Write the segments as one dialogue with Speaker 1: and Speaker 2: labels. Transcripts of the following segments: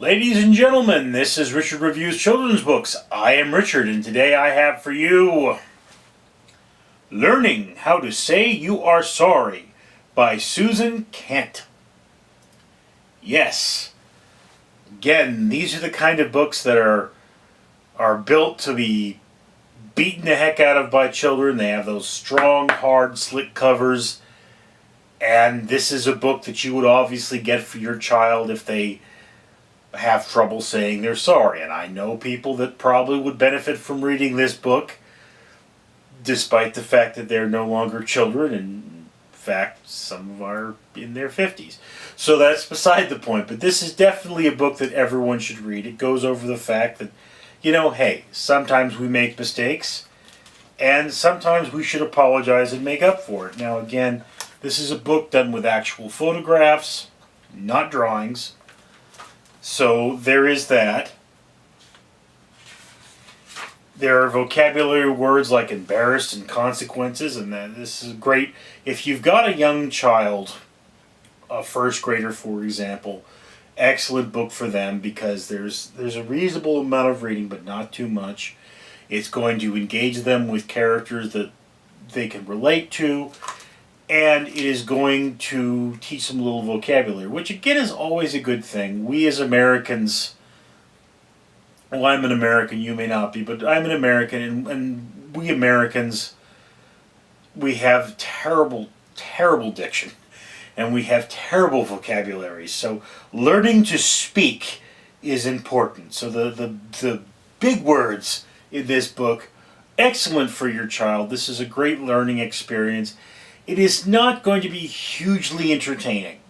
Speaker 1: Ladies and gentlemen, this is Richard Reviews Children's Books. I am Richard, and today I have for you Learning How to Say You Are Sorry by Susan Kent. Yes, again, these are the kind of books that are built to be beaten the heck out of by children. They have those strong, hard, slick covers, and this is a book that you would obviously get for your child if they have trouble saying they're sorry. And I know people that probably would benefit from reading this book, despite the fact that they're no longer children, and in fact some are in their 50s. So that's beside the point, but this is definitely a book that everyone should read. It goes over the fact that, hey, sometimes we make mistakes, and sometimes we should apologize and make up for it. Now again, this is a book done with actual photographs, not drawings. So there is that. There are vocabulary words like embarrassed and consequences, and this is great. If you've got a young child, a first grader for example, excellent book for them because there's a reasonable amount of reading but not too much. It's going to engage them with characters that they can relate to, and it is going to teach them a little vocabulary, which again is always a good thing. We as Americans, well, I'm an American, you may not be, but I'm an American, and we Americans, we have terrible, terrible diction, and we have terrible vocabulary. So learning to speak is important. So the big words in this book, excellent for your child. This is a great learning experience. It is not going to be hugely entertaining.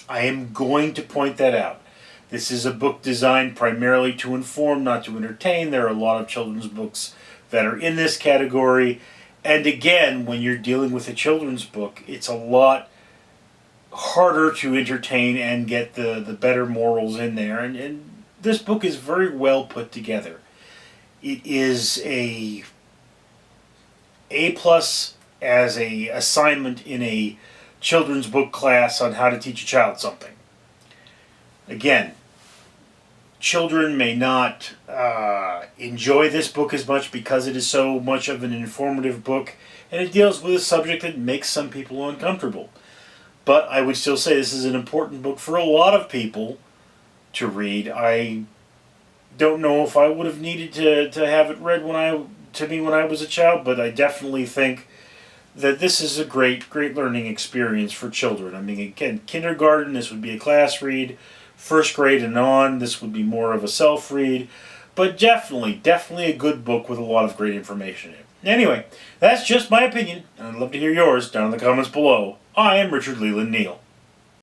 Speaker 1: I am going to point that out. This is a book designed primarily to inform, not to entertain. There are a lot of children's books that are in this category. And again, when you're dealing with a children's book, it's a lot harder to entertain and get the better morals in there. And this book is very well put together. It is a plus as a assignment in a children's book class on how to teach a child something. Again, children may not enjoy this book as much because it is so much of an informative book, and it deals with a subject that makes some people uncomfortable. But I would still say this is an important book for a lot of people to read. I don't know if I would have needed to have it read to me when I was a child, but I definitely think that this is a great learning experience for children. I mean, again, kindergarten, this would be a class read. First grade and on, this would be more of a self-read. But definitely a good book with a lot of great information in it. Anyway, that's just my opinion, and I'd love to hear yours down in the comments below. I am Richard Leland Neal.